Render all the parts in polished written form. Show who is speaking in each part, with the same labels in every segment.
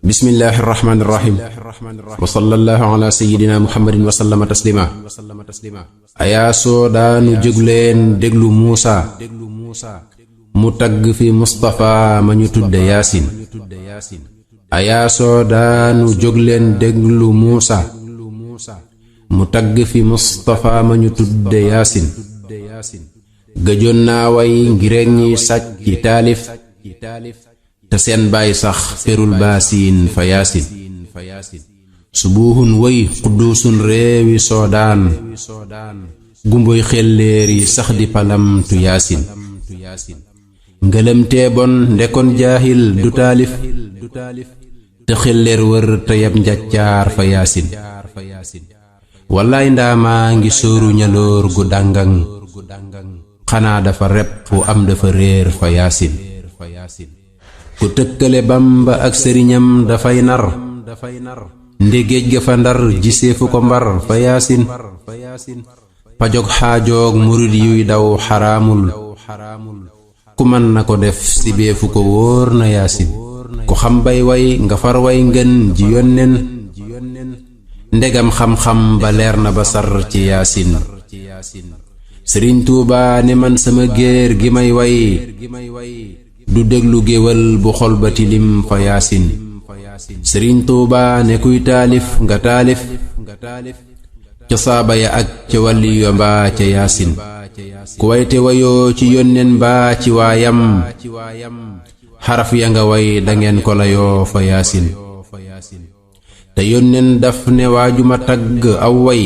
Speaker 1: bismillahir rahmanir rahim wa sallallahu ala sayyidina muhammadin wa sallama taslima ayaa soodaanu jógleen déglu muusa mu tagg fi mustafa ma ñu tudde yaasin ayaa soodaanu jógleen déglu muusa mu tagg fi mustafa ma ñu tudde yaasin gëjoon naa way ngirek ñi sàcc ci taalif te seen baay sax ferul baasiin fa yaasin subuhun way qudduusun réewi soodaan gumboy xelleer yi sax di palamtu yaasin ngëlëmtee bon ndekon jaahil du taalif te xelleer wër te yab njaccaar fa yaasin wallaay ndaamaa ngi sóoru ñaloor gu dàngang xanaa dafa rep fu am dafa réer fa yaasin ku tëkkale bamba ak sëriñam dafay nar ndégéej ga fa ndar giseefu ko mbar fa yaasin pajog xaajoog murid yuy daw xaraamul ku mën na ko def si beefu ko wóor na yaasin ku xam bay way nga far way ngën ji yonnen ndegam xam-xam ba leer na ba sar ci yaasin sëriñ Tuubaa ne man sama géer gi may way du déglu géwal bu xol ba tilim fa yaasin sëriñ Tuubaa ne kuy taalif nga taalif ca saaba ya ak ca wàlli yo mbaa ca yaasin ku wayte wayoo ci yónneen mbaa ci waayam xaraf ya nga way dangeen ko layoo fa yaasin te yónneen daf ne waajuma tagg aw way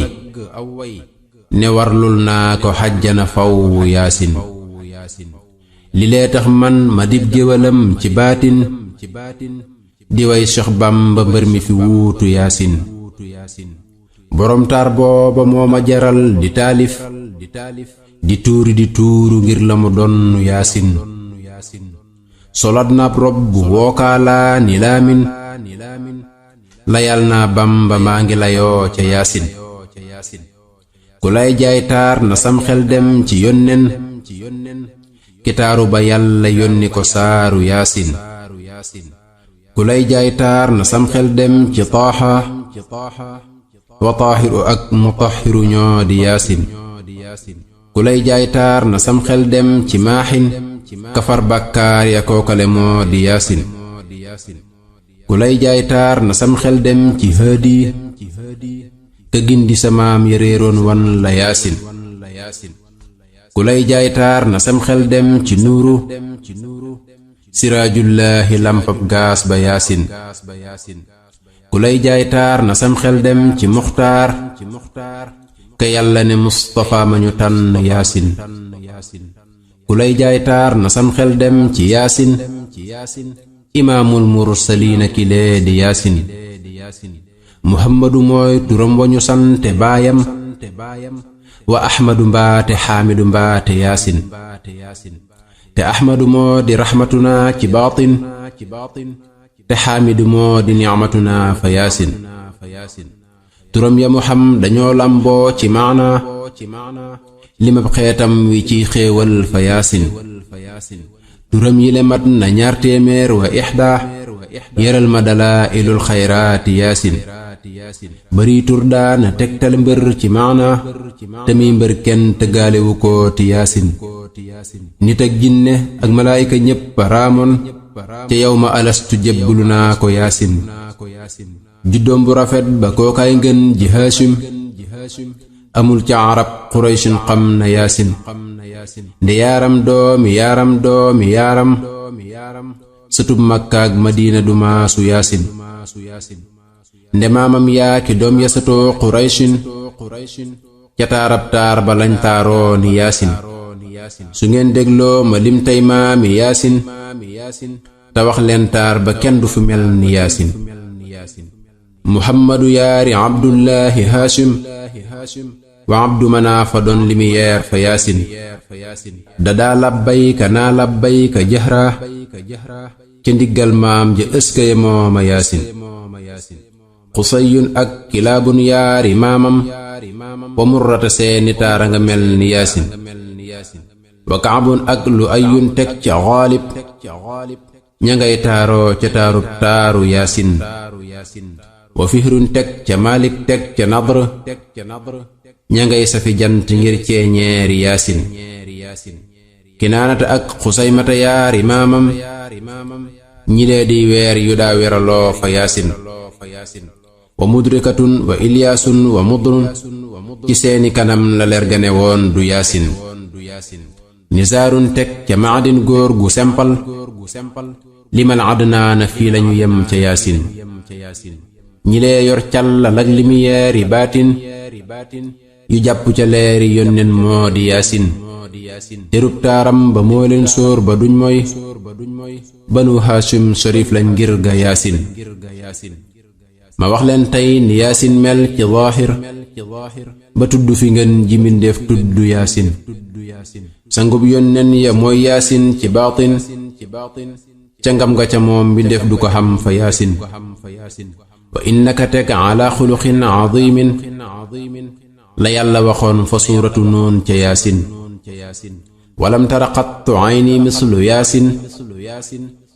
Speaker 1: ne warlul naa ko xajjana faw yaasin li lee tax man ma dib géwalam ci baatin di way Seex Bamba mbër mi fi wuutu yaasin boroom taar booba moo ma jaral di taalif di tuuri di tuuru ngir la mu donnu yaasin solat naab rob bu wookaalaa ni laamin layal naa Bamba maa ngi layoo ca yaasin ku lay jaay taar na sam xel dem ci yónneen kitaaru ba yàlla yónni ko saaru yaasin ku lay jaay taar na sam xel dem ci taaxa wa taahiru ak mutahiru ñoo di yaasin ku lay jaay taar na sam xel dem ci maaxin kafar bàkkaar ya kookale moo di yaasin ku lay jaay taar na sam xel dem ci haadi ka gindi sa maam ya réeroon wan la yaasin ku lay jaay taar na sam xel dem ci nuuru siraajullaahi lampab gaas ba yaasin ku lay jaay taar na sam xel dem ci muxtaar ka yàlla ne mustafa ma ñu tànn yaasin ku lay jaay taar na sam xel dem ci yaasin imaamul mursaliina ki lee di yaasin muhammadu mooy turam wañu sante baayam wa ahmadu mbaate xaamidu mbaate yaasin te ahmadu moo di raxmatuna ci baatin te xaamidu moo di nicmatuna fa yaasin turam ya mu xam dañoo lamboo ci maana limab xeetam wi ciy xéewal fa yaasin turam yi le mat na 200 wa ixda yeral ma dalaa ilul xayraati yaasin bari tur daana tegtal mbër ci maana te muy mbër kenn tëggaalewu ko ti yaasin nit ak jinne ak malaayika ñépp raamoon ca yow ma alastu jébbulu naa ko yaasin juddoom bu rafet ba kookaay ngën ji haashim amul ca arab quraysin xam na yaasin nde yaaram doomi yaaram sëtub makkaak madiina du maasu yaasin nde maamam yaa ki doom ya satoo quraysin ca taarab taar ba lañ taaroo ni yaasin su ngeen dégloo ma lim tey maami yaasin te wax leen taar ba kenn du fi mel ni yaasin muhammadu yaari abdullahi haashim wa abdu manaafa doon limiyeer fa yaasin dadaa labbayka naa labbayka jahra ca ndiggal maam ja ëskaya mooma yaasin xusayun ak kilaabun yaari maamam wa murrata seeni taara nga mel ni yaasin wa kaabun ak lu ayun teg ca xaalib ña ngay taaroo ca taarub taaru yaasin wa fihrun teg ca malik teg ca nadr ña ngay safi jant ngir ceeñeeri yaasin kinaanata ak xusaymata yaari maamam ñi lee di weer yu daa weraloo fa yaasin wa mudrikatun wa ilyaasun wa mudrun ci seeni kanam la leer gane woon du yaasin nisaarun teg ca maadin góor gu sempal limal adnaana fii lañu yem ca yaasin ñi lee yor càllal ak limiyeeri baatin yu jàpp ca leeri yónneen moo di yaasin terub taaram ba moo leen sóor ba duñ moy banu haashim sharif lañ ngir ga yaasin ma wax leen tey ni yaasin mel ci zaahir ba tudd fi ngeen ji mbindéef tudd yaasin sangub yónneen ya mooy yaasin ci baatin ca ngam ga ca moom mbindéef du ko xam fa yaasin wa innaka teg ala xuluqin azimin la yàlla waxoon fa suuratu nuun ca yaasin walam tara qattu ayni mislu yaasin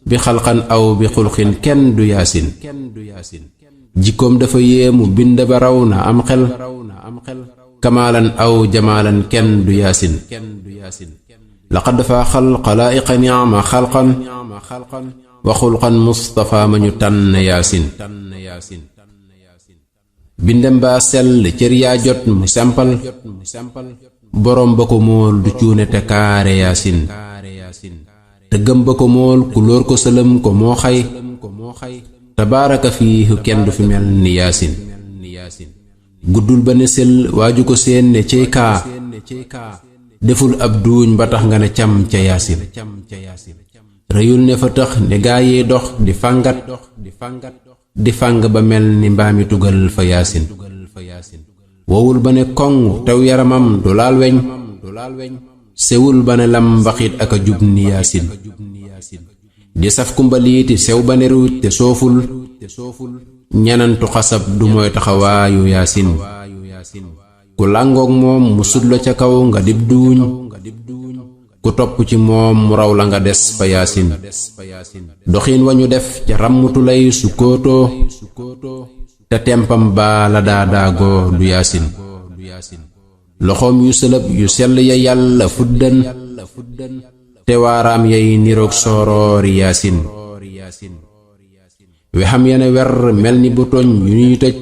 Speaker 1: bi xalqan aw bi xulqin kenn du yaasin jikkoom dafa yéemu bind ba raw na am xel kamaalan aw jamaalan kenn du yaasin laqad faaxal xalaa'iqa ni'ma xalqan wa xulqan mustafa ma ñu tànn yaasin bindem baa sell cër yaa jot mu sempal boroom ba ko mool du cuune te kaare yaasin te gëm ba ko mool ku lóor ko sëlëm ko moo xay tabaaraka fiihu kenn du fi mel ni yaasin guddul ba ne sel waaju ko seen ne cey kaa deful ab duuñ ba tax nga ne cam ca yaasin rëyul ne fa tax ne gaa yi dox di fàng ba mel ni mbaami tugal fa yaasin wowul ba ne koŋ tew yaramam du laal weñ sewul ba ne lam mbaxit ak a jub ni yaasin di saf kumbaliiti sew ba ne ruuj te sooful ñenantu xasab du mooy taxawaayu yaasin ku làngoog moom mu sudla ca kaw nga dib duuñ ku topp ci moom mu raw la nga des fa yaasin doxiin wa ñu def ca ràmmutu lay su kootoo te tempam baa la daadaagoo du yaasin loxoom yu sëlëb yu sell ya yàlla fuddan te waaraam yay niroog sooroori yaasin wexam yene wer mel ni butoñ yu ñuy tëj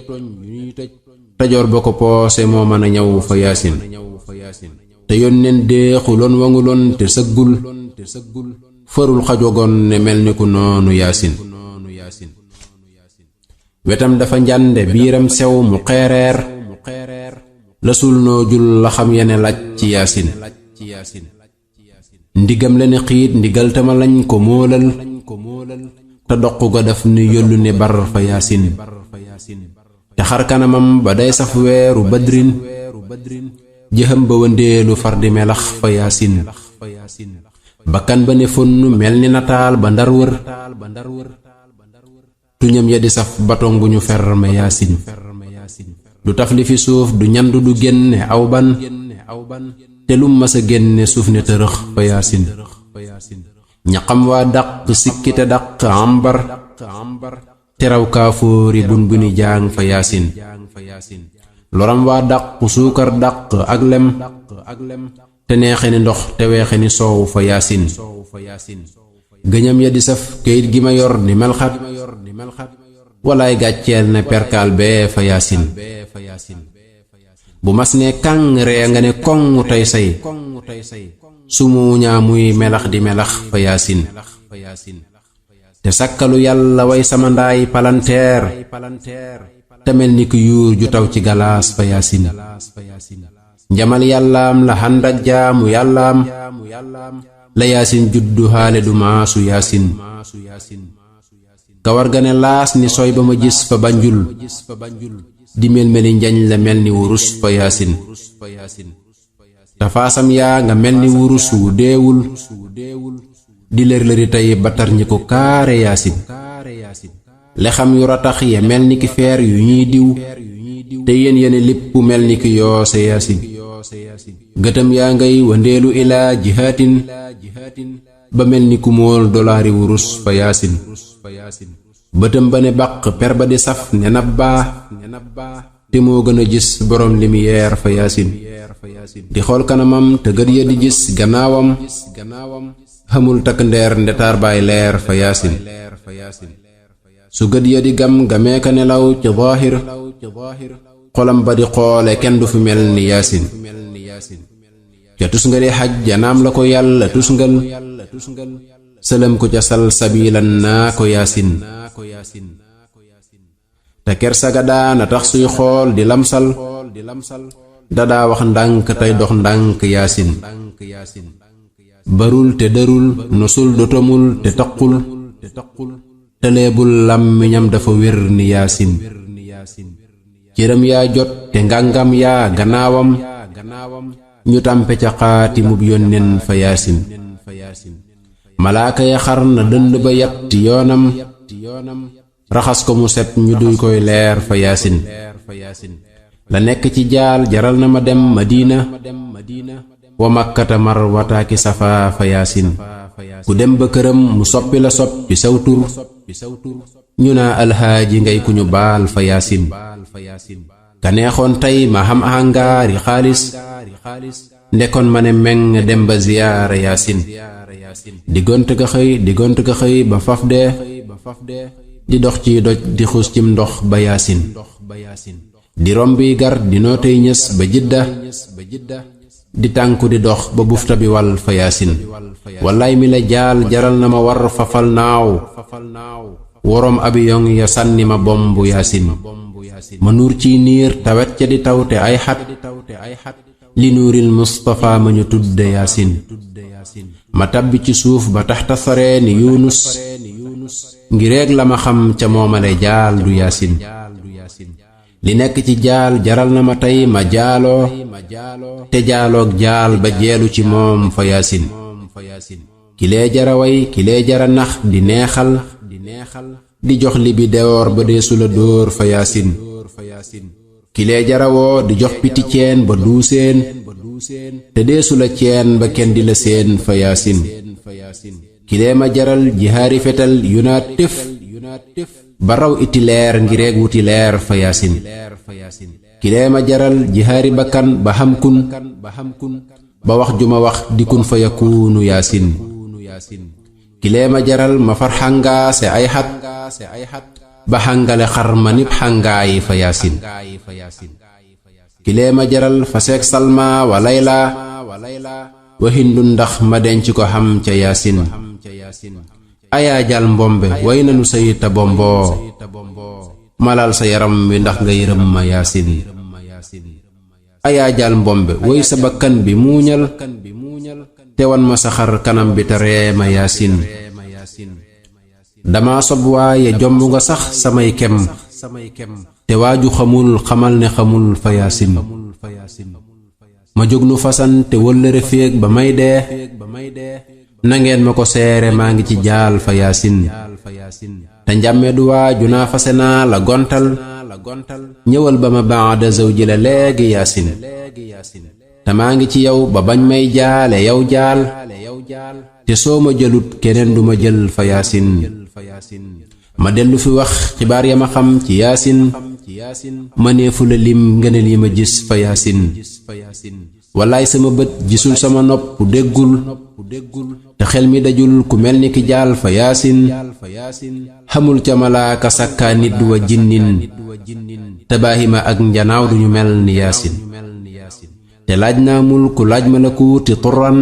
Speaker 1: tajoor ba ko poose moo mën a ñaw fa yaasin te yónneen deexuloon wanguloon te sëggul farul xajogoon ne mel ni ku noonu yaasin wetam dafa njànde biiram sew mu xeereer la sul noo jul la xam yene laj ci yaasin ndigam la ne xiit ndigal tama lañ ko móolal te doq ga daf ni yollu ne bar fa yaasin te xar kanamam ba day saf weeru badrin jëxam ba wëndeelu far di melax fa yaasin bakkan ba ne fonn mel ni nataal ba ndar wër tuñam ya di saf batong bu ñu ferme yaasin du taf li fi suuf du ñandu du génne aw ban te lum masa génne suuf ne tërëx fa yaasin ñaqam waa daq sikki te daq ambar te raw kaafóori bun bu ni jaang fa yaasin loram waa daq suukar daq ak lem te neexe ni ndox te weexe ni soow fa yaasin gëñam ya di saf kayit gi ma yor ni melxat walaay gàcceel na perkaal bee fa yaasin bu mas ne kàng ree nga ne koŋ tey say sumu ñaa muy melax di melax fa yaasin te sàkkalu yàlla way sama ndaay palanteer te mel ni ku yuur ju taw ci galaas fa yaasin njamal yàllaam la xànd ak jaamu yàllaam la yaasin juddu xaale du maasu yaasin kawar ga ne laas ni sooy ba ma gis fa banjul di mel-meli njañ la mel ni wurus fa yaasin tafaasam yaa nga mel ni wurus wu deewul di lër-lëri tey ba tar ñi ko kaare yaasin lexam yu ratax ya mel ni ki feer yu ñuy diw te yéen yene lépp mel ni ki yoose yaasin gëtam yaa ngay wandeelu ilaa jihaatin ba mel ni ku mool dolaari wurus fa yaasin bëtam ba ne bàq per ba di saf ne nabbaa te moo gën a gis borom lumière fa yaasin di xool kanamam te gët ya di gis gannaawam xamul takk ndeer ndetaar baay leer fa yaasin su gët ya di gam gamee ka nelaw ci zaahir xolam ba di xoole kenn du fi mel ni yaasin ca tusngal yi xaj janaam la ko yàlla tusngal sëlëm ko ca sal sabilan naa ko yaasin te kersaga daana tax suy xool di lamsal dadaa wax ndànk tey dox ndànk yaasin barul te dërul nosul dotomul te taqul tëleebul làmmiñam dafa wér ni yaasin cëram yaa jot te ngàngam yaa gannaawam ñu tàmpe ca xaati mub yónneen fa yaasin malaaka ya xar na dënd ba yatti yoonam raxas ko mu set ñu duy koy leer fa yaasin la nekk ci jaal jaral na ma dem Madina wa makkata mar wataaki safa fa yaasin ku dem ba këram mu soppi la soppi saw tur ñu naa alxaaji ngay ku ñu baal fa yaasin ka neexoon tey ma xam ahangaari xaalis ndekkoon ma ne meng dem ba ziyaara yaasin diggante ka xëy ba faf dee di dox ci doj di xuus cim ndox ba yaasin di rombi gar di nootey ñës ba jidda di tànku di dox ba bufta bi wal fa yaasin wallaay mi la jaal jaral na ma war fafal naaw woroom abiyoŋ ya sànni ma bombu yaasin ma nuur ciy niir tawet ca di tawte ay xat li nuuril Mustafa ma ñu tudde yaasin ma tabbi ci suuf ba taxta saree ni Yunus ngireeg la ma xam ca moomale jaal du yaasin li nekk ci jaal jaral na ma tey ma jaaloo te jaaloog jaal ba jeelu ci moom fa yaasin kilee jara way kilee jara nax di neexal di jox li bi dewoor ba deesu la dóor fa yaasin kilee jara woo di jox piti ceen ba duuseen te deesu la ceen ba kenn di la seen fa yaasin kilee ma jaral jihaari fetal yu naa tëf ba raw iti leer ngireeg wuti leer fa yaasin kilee ma jaral jihaari bakkan ba xam kun ba wax ju ma wax di kun fa yakuunu yaasin kilee ma jaral ma far xàngaase ay xat ba xàngale xar ma nib xàngaayi fa yaasin kilee ma jaral fa seeg salma wa layla wa hindu ndax ma denc ko xam ca yaasin ayaa jal mbombe way nanu say ta bomboo malal sa yaram wi ndax nga yërëm ma yaasin ayaa jal mbombe way sa bakkan bi muuñal te wan ma sa xar kanam bi te ree ma yaasin dama sob waaye jomb nga sax samay kem te waaju xamul xamal ne xamul fa yaasin ma jóg nu fasan te wëllëre féeg ba may dee nangeen ma ko seere maa ngi ci jaal fa yaasin te njàmme du waaju naa fase naa la gontal ñëwal ba ma baada zawji la léegi yaasin te maa ngi ci yow ba bañ may jaale yow jaal te soo ma jëlut keneen du ma jël fa yaasin ma dellu fi wax xibaar ya ma xam ci yaasin ma neefu la lim ngëneel yi ma gis fa yaasin wallaay sama bët gisul sama nopp déggul te xel mi dajul ku mel ni ki jaal fa yaasin xamul ca malaaka sakkaa nit wa jinnin te baahima ak njanaaw duñu mel ni yaasin te laaj naa mulku laaj malakuuti turan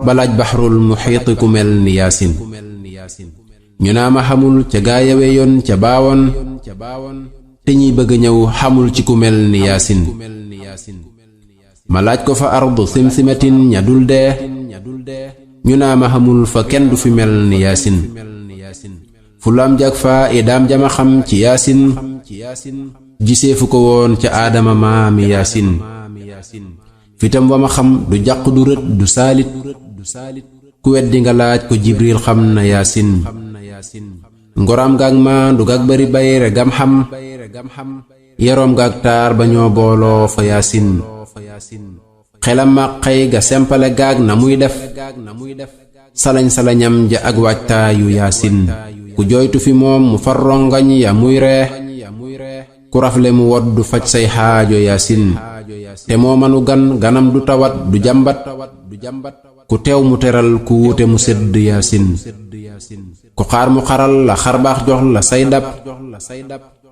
Speaker 1: ba laaj baxrul muxiiti ku mel ni yaasin ñu naa ma xamul ca gaayawe yoon ca baawoon te ñiy bëgg ñëw xamul ci ku mel ni yaasin ma laaj ko fa ardu simsimatin ña dul dee ñu naa ma xamul fa kenn du fi mel ni yaasin fu laam jag faa idaam jama xam ci yaasin giseefu ko woon ca aadama maami yaasin fitam wa ma xam du jàq du rët du saalit ku weddi nga laaj ko jibril xam na yaasin ngoram gaag maandu gaag bari bayre gam xam yaroom gaag taar ba ñoo booloo fa yaasin xelam ma xëy ga sempale gaag na muy def salañ-salañam ja ak waajtaayu yaasin ku jooytu fi moom mu far rongañ ya muy ree ku rafle mu woddu faj say xaajo yaasin te moo manu ganam du tawat du jàmbat ku teew mu teral ku wuute mu sedd yaasin ku xaar mu xaral la xarbaax jox la say dab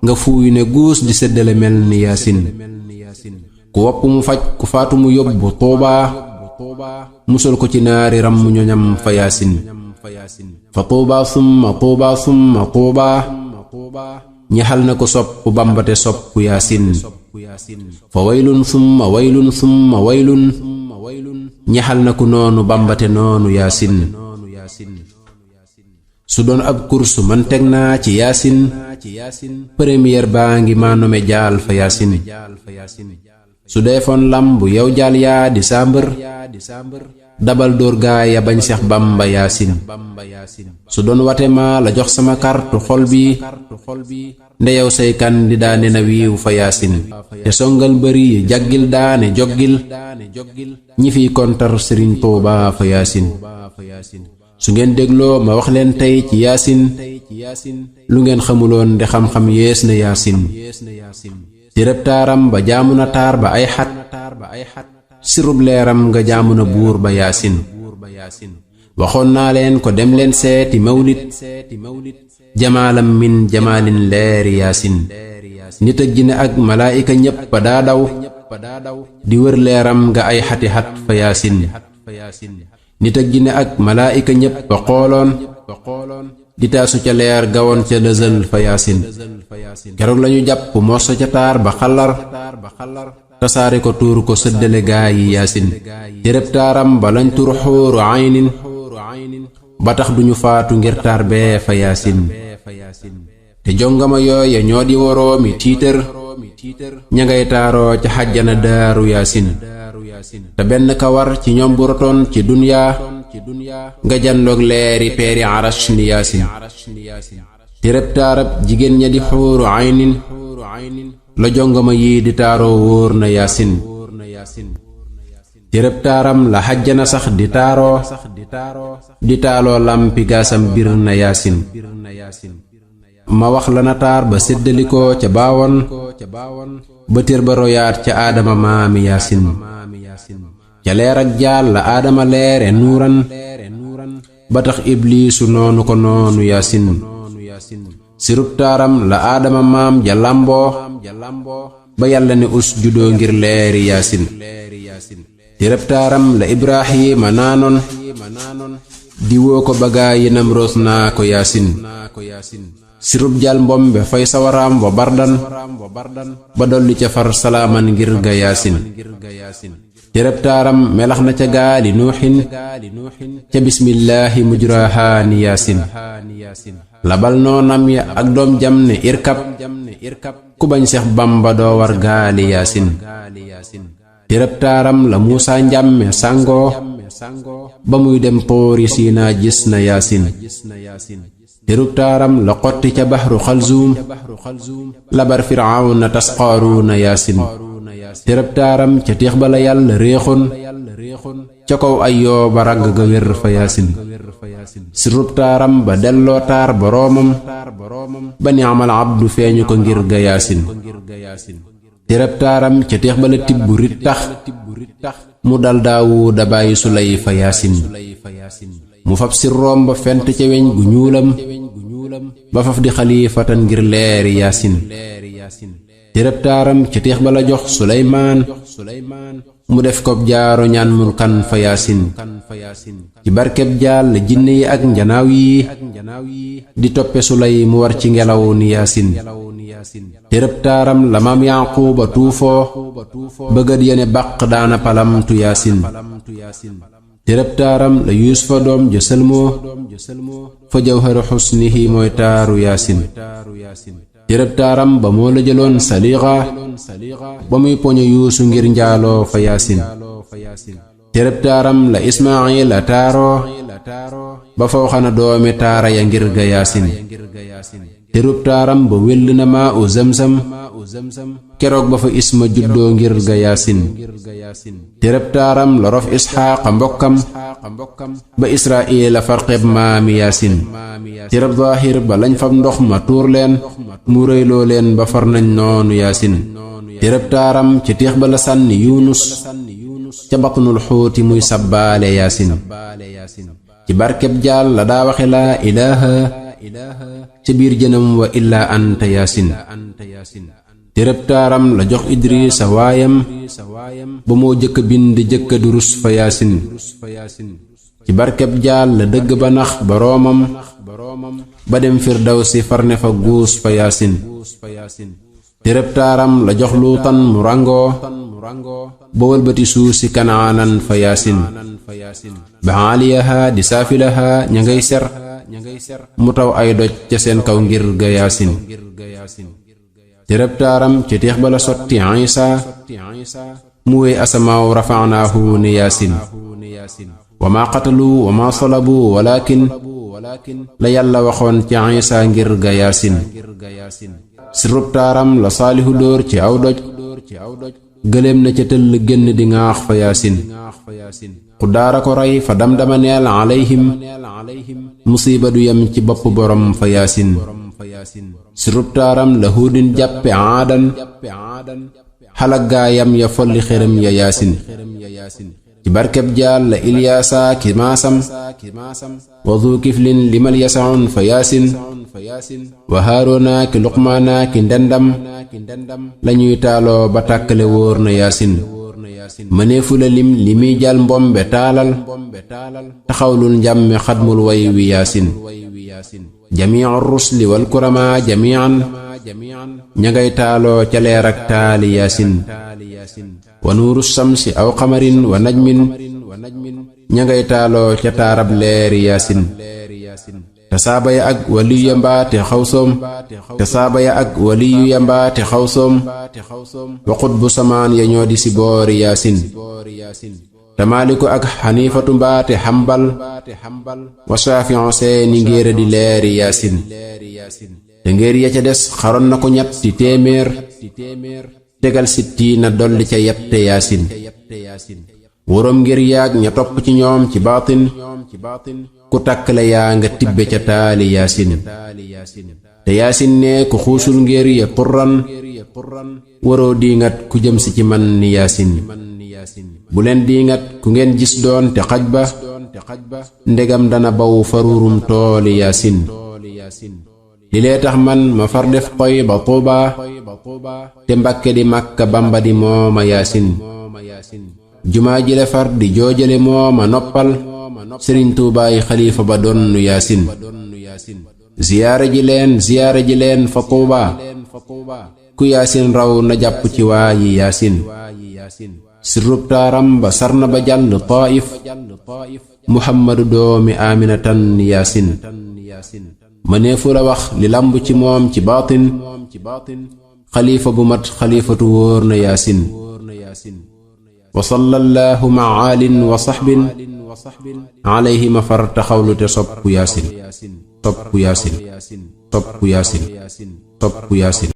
Speaker 1: nga fuuy ne guus di séddale mel ni yaasin ku wopp mu faj ku faatu mu yóbbu tuubaa musal ko ci naari ram mu ñoñam fa yaasin fa tuubaa summa tuubaa summa tuubaa ñaxal na ko sopp bambate sopp yaasin fa waylun summa waylun summa waylun ñaxal na ko noonu bambate noonu yaasin su doon ab kursu man teg naa ci yaasin première baa ngi maanome jaal fa yaasin su deefoon lamb yow jaal yaa di saambër dabal dóor gaaya bañ seex bamba yaasin su doon wate maa la jox sama kartu xol bi ndeyow say kandidaa ne na wiiw fa yaasin te songal bëri jaggil daane joggil ñi fiy kontar sëriñ Tuubaa fa yaasin su ngeen dégloo ma wax leen tey ci yaasin lu ngeen xamuloon de xam-xam yees na yaasin ci rëb taaram ba jaamu na taar ba ay xat sirub leeram nga jaamu na buur ba yaasin waxoon naa leen ko dem leen seeti mawlid jamaalam min jamaalin leeri yaasin nit ak jinne ak malaayika ñépp daa daw di wër leeram nga ay xati xat fa yaasin nit ak jinne ak malaayika ñépp a xooloon di taasu ca leer gawoon ca lësal fa yaasin keroog lañu jàpp morso ca taar ba xalar tasaare ko tuur ko sëddale gaa yi yaasin jërëb taaram ba lañ tur xuuru aynin ba tax duñu faatu ngir taar bee fa yaasin te jongama yooya ñoo di woroomi tiitër ña ngay taaroo ca xajjana daaru yaasin te benn kawar ci ñoom bu rotoon ci dunyaa nga jandoog leeri peeri arash ni yaasin ci rëb taarab jigéen ña di xuuru aynin la jongama yii di taaroo wóor na yaasin ci rëb taaram la xajjana sax di taaroo di taaloo lampi gaasam bir na yaasin ma wax la na taar ba séddalikoo ca baawoon ba tér ba royaat ca aadama maami yaasin ca leer ak jaal la aadama leere nuuran ba tax ibliisu noonu ko noonu yaasin sirub taaram la aadama maam ja lamboo ba yàlla ne us judoo ngir leeri yaasin sirub taaram la ibrahima naanoon di woo ko bagaa yi Namroos naa ko yaasin sirub jaal mbombe fay sawaraam wa bardan ba dolli ca far salaaman ngir ga yaasin sirub taaram melax na ca gaali nuuxin ca bismillaahi mujrahaani yaasin labal noonam ya ak doom jam ne irkab ku bañ seex bamba doo war gaali yaasin sirub taaram la muusaa njàmme sàngoo ba muy dem tuuri siinaa gis na yaasin sirub taaram la xotti ca baxru xalzuum labar firawna tas qaaruuna yaasin sirub taaram ca téex ba la yàlla réexoon ca kaw ay yoo ba ragg ga wér fa yaasin sirub taaram ba delloo taar boroomam ba ni'mal abdu feeñu ko ngir ga yaasin sirub taaram ca téex ba la tibb rittax mu dal daawuda bàyyi sulay fa yaasin mu fab sirroom ba fent ca weñ gu ñuulam ba faf di xalifatan ngir leeri yaasin sirub taaram ca téex ba la jox suleymaan mu def ko jaaro ñaan mulkan fa yaasin ci barkeb jaal la jinne yi ak njanaaw yi di toppe sulay mu war ci ngelaw ni yaasin sirub taaram la maam yaquuba tuufoo bëggat yene baq daana palamtu yaasin sirub taaram la yuusufa doom ja sëlmoo fa jawharu xusnihi mooy taaru yaasin sirub taaram ba moo la jëloon saliixa ba muy poño yuusu ngir njaaloo fa yaasin sirub taaram la ismaayila taaroo ba faw xana doomi taara ya ngir ga yaasin sirub taaram ba wéll na maa u zamzam keroog ba fa isma juddoo ngir ga yaasin téréb taaram la rof isxaaqa mbokkam ba israila farqeb maami yaasin téréb zaahir ba lañ fab ndox ma tuur leen mu rëyloo leen ba far nañ noonu yaasin téréb taaram ci téex ba la sànni yunus ca batnul xuuti muy sabbaale yaasin ci barkeb jaal la daa waxe laa ilaaha ca biir jënam wa illaa anta yaasin téréb taaram la jox idrisa waayam ba moo jëkk bind jëkka durus fa yaasin ci barkeb jaal la dëgg ba nax boroomam ba dem firdawsi farne fa guus fa yaasin téréb taaram la jox luutan mu ràngoo ba wëlbati suusi kanaanan fa yaasin ba aaliyaha di saafilaha ña ngay ser mu taw ay doj ca seen kaw ngir ga yaasin téréb taaram ci teex ba la sotti Isa mu wéy asamaaw rafaanaahu ni yaasin wa maa qatalu wa maa salabu walakin la yàlla waxoon ci Isa ngir ga yaasin sirub taaram la saalihu dóor ci aw doj gëléem na ca tëll génn di ŋaax fa yaasin xuddaara ko rey fa damdama neel alayhim musiba du yem ci bopp borom fa yaasin sirub taaram la huudin jàppe aadan xalak gaayam ya folli xërëm ya yaasin ci barkeb jaal la ilyaasa ki maasam wa du kiflin limal yasaun fa yaasin wa haaruna ki luqmaana ki ndendam lañuy taaloo ba tàkkale wóor na yaasin mëneefu la lim li muy jal mbombe taalal taxawlul njàmme xadmul way wi yaasin jamiicu rusli wal kurama jamiican ña ngay taaloo ca leer ak taali yaasin wa nuuru samsi aw xamarin wa najmin ña ngay taaloo ca taarab leeri yaasin te saaba ya ak waliyu ya mbaate xawsoom te saaba ya ak waliyu ya mbaate xawsoom wa xutbu samaan ya ñoo di si boori yaasin te maaliku ak xaniifatu mbaate xambal wa saafiu seeni ngéera di leeri yaasin te ngéer ya ca des xaroon na ko ñetti téeméer tegal sittiina dolli ca yette yaasin wóorom ngir yaag ña topp ci ñoom ci baatin ku takkale yaa nga tibbe ca taali yaasin te yaasin ne ku xuusul ngir ya turran waroo diingat ku jëm si ci man ni yaasin bu leen diingat ku ngeen gis doon te xaj ba ndegam dana baw faruurum tooli yaasin li lee tax man ma far def xoy ba tuuba te mbakke di makka bamba di mooma yaasin jumaa ji le far di joojale mooma noppal sëriñ tuubaay xalifa ba donnu yaasin ziyaare ji leen fa tuuba ku yaasin raw na jàpp ci waayi yaasin sirrub taaram ba sarna ba jàll taif muhammadu doomi aminatan yaasin mëneefu la wax li lamb ci moom ci baatin xalifa bu mat xalifatu wóor na yaasin wa sallallahu ma'a aalin wa saxbin alayhi ma far taxawlu te sopp yaasin